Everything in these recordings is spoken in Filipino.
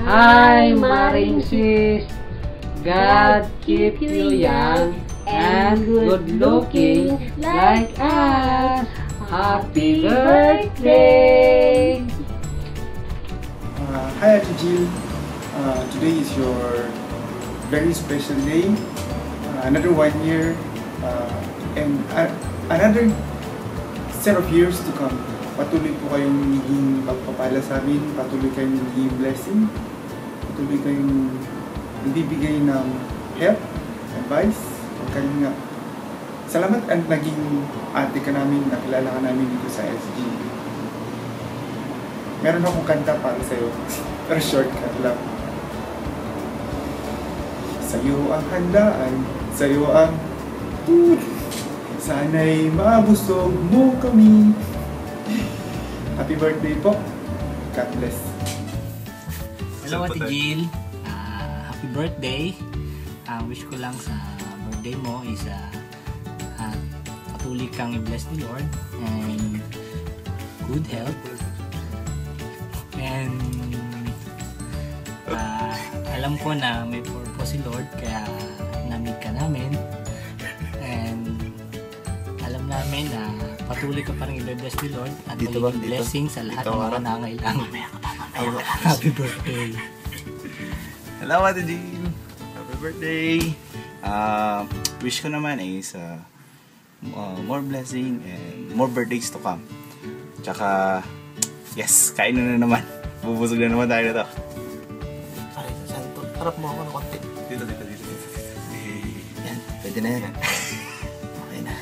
Hi, Maring Sis. God keep you young and good looking like us. Happy birthday! Hi Ate Jill. Today is your very special day. Another 1 year and another set of years to come. Patuloy po kayong magiging pagpapala sa amin, patuloy kayong magiging blessing, patuloy kayong nagbibigay ng help, advice, pagkalinga. Salamat at naging ate ka namin, nakilala ka namin dito sa SG. Meron akong kanta para sa'yo, pero shortcut lang. Sa'yo ang handaan, sa'yo ang sana'y mabusog mo kami. Happy birthday po. God bless. Hello Ate Jill. Happy birthday. Wish ko lang sa birthday mo is patuloy kang i-bless ni Lord and good health. And alam ko na may purpose si Lord kaya namig ka namin. And alam namin na patuloy ka pa rin i-bless ni Lord at magiging blessing sa lahat ng mga nangangailangan. Happy birthday. Hello Ate Jean. Happy birthday. Wish ko naman is more blessing and more birthdays to come. Tsaka yes, kain na naman. Bubusog na naman tayo nito. Pare, Santo, harap mo ako ng konti. Dito. Yan, pwede na yan. Okay na.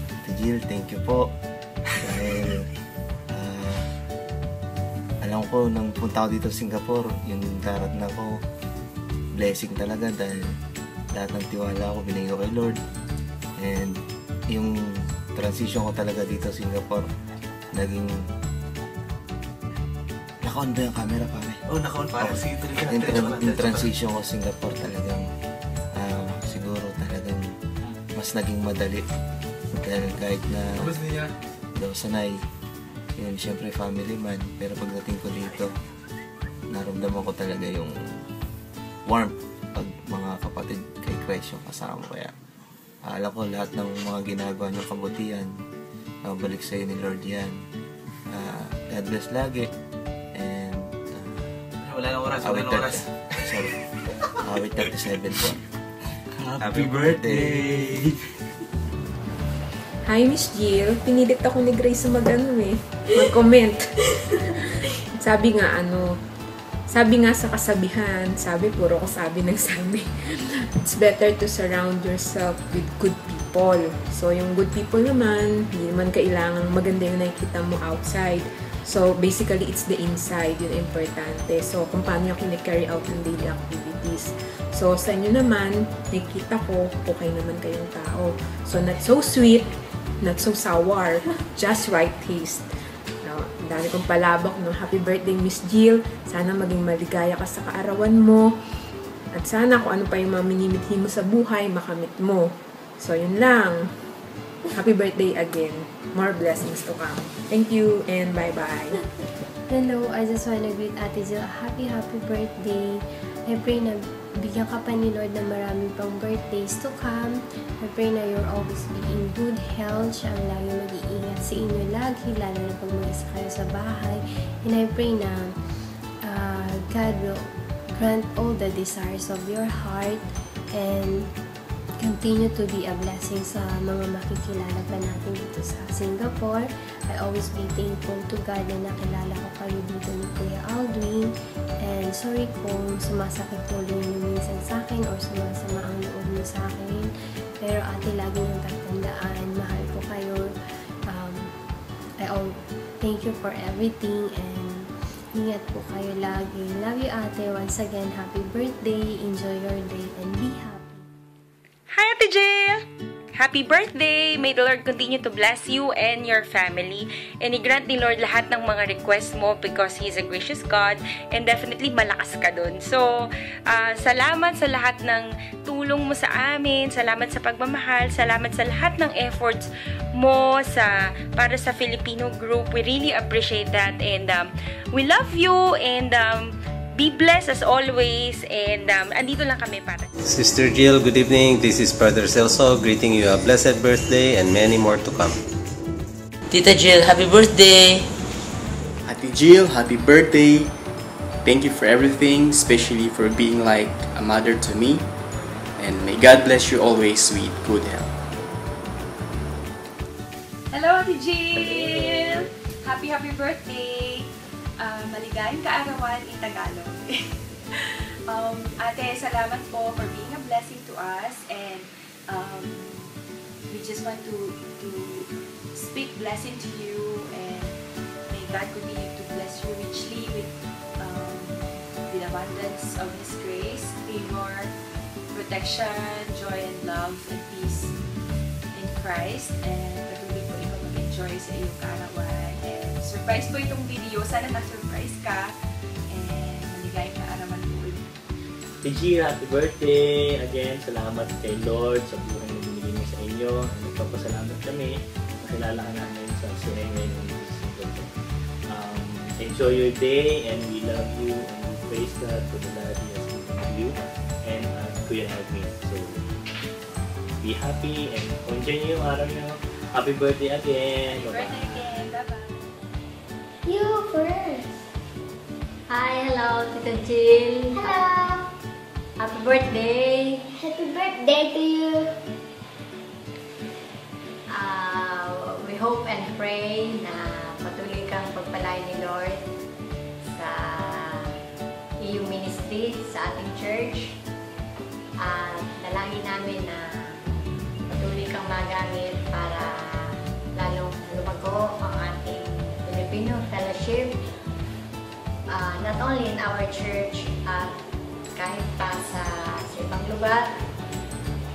Ate Jill, thank you po. Dahil alam ko, nang punta ako dito sa Singapore, yung darat na ko, blessing talaga dahil lahat ng tiwala ko binigay ko kay Lord. And yung transition ko talaga dito sa Singapore, naging naka-on ba yung camera, pare? Oh, naka-on pare. Sige, Yung transition ko sa Singapore talagang siguro talagang mas naging madali dahil kahit na daw sanay yun, syempre family man, pero pagdating ko dito naramdaman ko talaga yung warmth pag mga kapatid kay Christ yung kasama. Kaya alam ko lahat ng mga ginagawa niyong kabutihan, balik sa'yo ni Lord yan. God bless lagi. And wala na oras. Sorry. Awit 37 po. Happy birthday! Hi Miss Jill, pinilit ako ni Grace mag-comment. Sabi nga sa kasabihan, puro ko sabi ng sabi. It's better to surround yourself with good people. So yung good people naman, hindi naman kailangan maganda yung nakikita mo outside. So basically, it's the inside, yun importante. So kung paano yung kine-carry out ng daily activities. So sa inyo naman, nakikita ko, okay naman kayong tao. So not so sweet, not so sour, just right taste. Ang dami kong palabok, no? Happy birthday, Miss Jill. Sana maging maligaya ka sa kaarawan mo. At sana kung ano pa yung mga minimithi mo sa buhay, makamit mo. So, yun lang. Happy birthday again. More blessings to come. Thank you and bye-bye. Hello, I just wanna greet Ate Jill. Happy birthday. I pray na bigyan ka pa ni Lord na marami pang birthdays to come. I pray na you'll always be in good health. Siya ang lagi mag-iingat sa inyo lagi, lalo na pag mag-isa kayo sa bahay. And I pray na God will grant all the desires of your heart and continue to be a blessing sa mga makikilala pa natin dito sa Singapore. I always be thankful to God na nakilala ko kayo dito ni Kuya Aldwin. And sorry kung sumasakit ulo niyo minsan sa akin or sumasama ang loob niyo sa akin. Pero ate, lagi niyong tatandaan, mahal ko kayo. Thank you for everything and ingat po kayo lagi. Love you ate. Once again, happy birthday. Enjoy your day and be happy. Hi Ate Jill! Happy birthday! May the Lord continue to bless you and your family. And i-grant ni Lord lahat ng mga request mo because He's a gracious God and definitely malakas ka dun. So, salamat sa lahat ng tulong mo sa amin. Salamat sa pagmamahal. Salamat sa lahat ng efforts mo para sa Filipino group. We really appreciate that. And we love you and be blessed as always, and andito lang kami para. Sister Jill, good evening. This is Brother Celso greeting you a blessed birthday and many more to come. Tita Jill, happy birthday! Ate Jill, happy birthday! Thank you for everything, especially for being like a mother to me. And may God bless you always with good health. Hello, Ate Jill! Happy birthday! Maligayang kaarawan in Tagalog. Ate, salamat po for being a blessing to us, and we just want to speak blessing to you, and may God continue to bless you richly with the abundance of His grace, favor, protection, joy, and love, and peace in Christ, and patuloy po ikaw mag-enjoy sa iyong kaarawan. Surprise po itong video. Sana na-surprise ka. And maligayang kaarawan po. TG, happy birthday! Again, salamat kay Lord sa buhay na binigay niya sa inyo. Nagpapasalamat kami. Makilala ka namin sa sinengay ng enjoy your day, and we love you, and we praise God for the love He has given you, and Kuya Edwin. So, be happy and enjoy yung araw nyo. Happy birthday again! Happy birthday again! Bye-bye! You first. Hi, hello, Tita Jill. Hello. Happy birthday. Happy birthday to you. We hope and pray na patuloy kang pagpalain ni Lord sa iyong ministry sa ating church. At dalangin namin na patuloy kang magamit para lalong lumago ang ating Filipino fellowship, not only in our church, at kahit pa sa ibang lugar,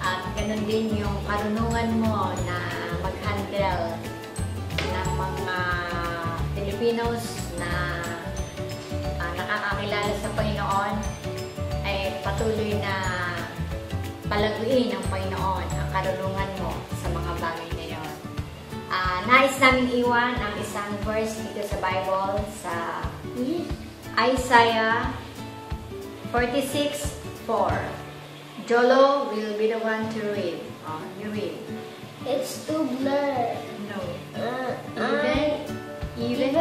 at ganun din yung karunungan mo na mag-handle ng mga Filipinos na nakakakilala sa Panginoon, ay patuloy na palaguin ng Panginoon ang karunungan mo sa mga bagay na yon. Nais namin iwan ang isang verse dito sa Bible sa Isaiah 46:4. Jolo will be the one to read. You read. It's too blurred. No. Even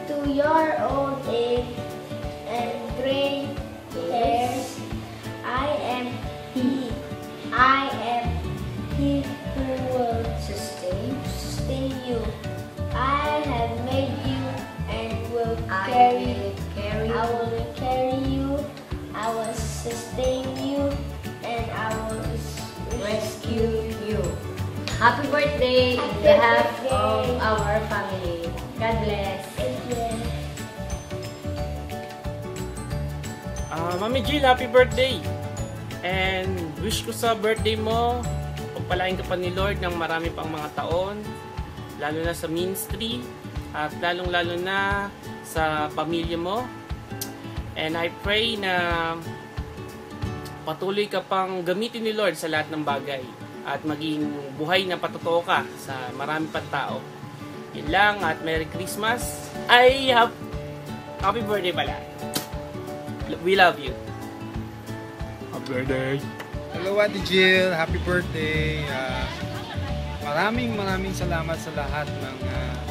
to your old age and gray hairs, I am He. I am He who will sustain you. I have made you and will carry you. I will carry you. I will sustain you, and I will rescue you. Happy birthday on behalf of our family. God bless. Mami Jill, happy birthday! And wish ko sa birthday mo, pagpalain ka pa ni Lord ng marami pang mga taon, lalo na sa ministry, at lalong-lalo na sa pamilya mo. And I pray na patuloy ka pang gamitin ni Lord sa lahat ng bagay at maging buhay na patotoo ka sa marami pang tao. Yun lang, at Merry Christmas. Happy birthday pala. We love you. Happy birthday. Hello, Ate Jill. Happy birthday. Maraming salamat sa lahat ng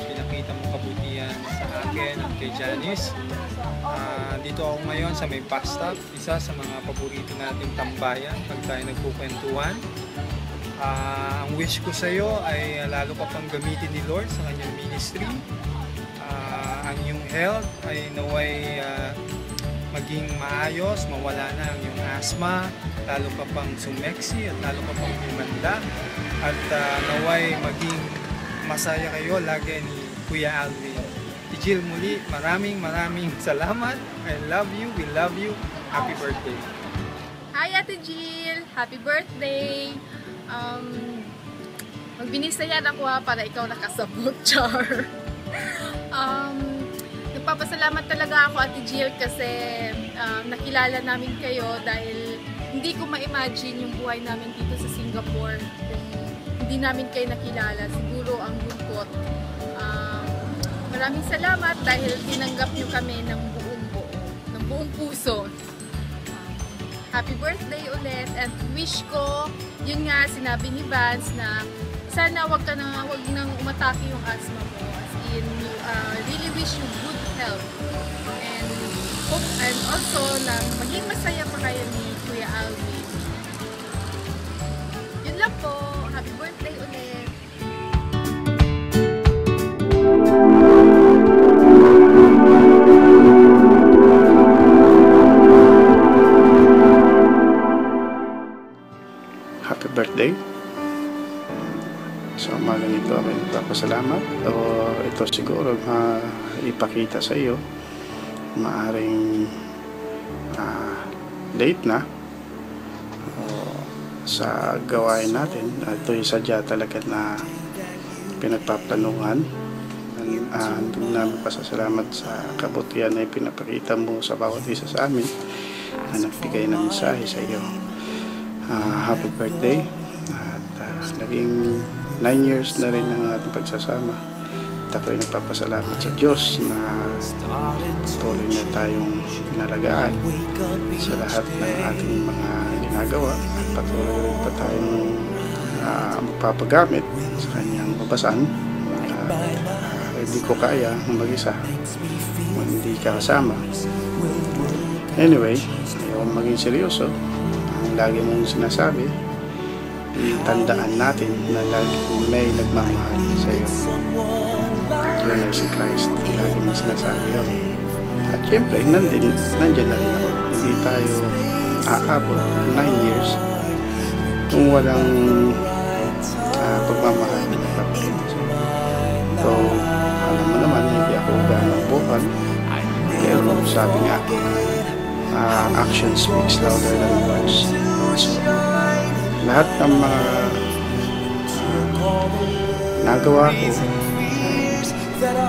pinakita mong kabutihan sa akin at kay Janice. Dito ako ngayon sa may bus stop, isa sa mga paborito nating tambayan pag tayo nagkukwentuhan. Ang wish ko sa iyo ay lalo ka pang gamitin ni Lord sa kanyang ministry. Ang iyong health ay naway maging maayos, mawala na ang iyong asthma, lalo ka pang sumeksi at lalo ka pang humanda, at naway maging masaya kayo lagi ni Kuya Alvin. Jill, muli, maraming salamat. I love you, we love you. Happy birthday. Hi Ate Jill, happy birthday. Magbinisayan ako para ikaw nakasabot, Char. Nagpapasalamat talaga ako, Ate Jill, kasi nakilala namin kayo dahil hindi ko ma-imagine yung buhay namin dito sa Singapore kung hindi namin kayo nakilala. Siguro ang lungkot. Maraming salamat dahil tinanggap nyo kami ng buong puso. Happy birthday ulit, and wish ko, yun nga sinabi ni Vance, na sana wag nang umatake yung asthma mo. As in, really wish you good health. And hope, and also na maging masaya pa kayo ni Kuya Alvin. Yun lang po. Happy birthday ulit. Happy birthday. Sa umaga nito kami nagpapasalamat. Ito siguro ipakita sa iyo. Maaring late na sa gawain natin. Ito yung sadya talaga na pinagpaplanuhan. Doon namin pasasalamat sa kabutihan na pinapakita mo sa bawat isa sa amin na nagbigay ng mensahe sa iyo. Happy birthday. At naging 9 years na rin ang ating pagsasama. At ako'y nagpapasalamat sa Diyos na tuloy na tayong pinalagaan sa lahat ng ating mga ginagawa at patuloy pa tayong magpapagamit sa kanyang babasan. Hindi ko kaya mag-isa kung hindi ka kasama. Anyway, ayaw maging seryoso. Ang lagi mong sinasabi, tandaan natin na lagi may nagmamahal sa iyo. Yun ay si Christ. Lagi mong sinasabi yun. At syempre, nandyan na rin ako. Hindi tayo aabot 9 years kung walang pagmamahal na papakita sa iyo. So, alam mo naman, hindi ako ganang bukan. Pero sabi nga, action speaks louder than words. So, lahat ng mga nagawa ko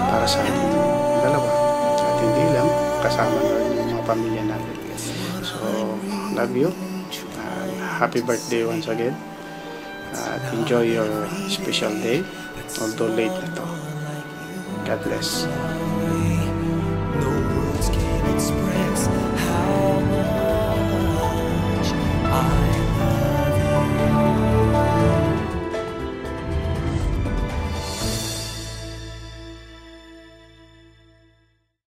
para sa ating dalawa at hindi lang kasama na rin yung mga pamilya natin. So, love you. Happy birthday once again. Enjoy your special day, although late na to. God bless. No words can express how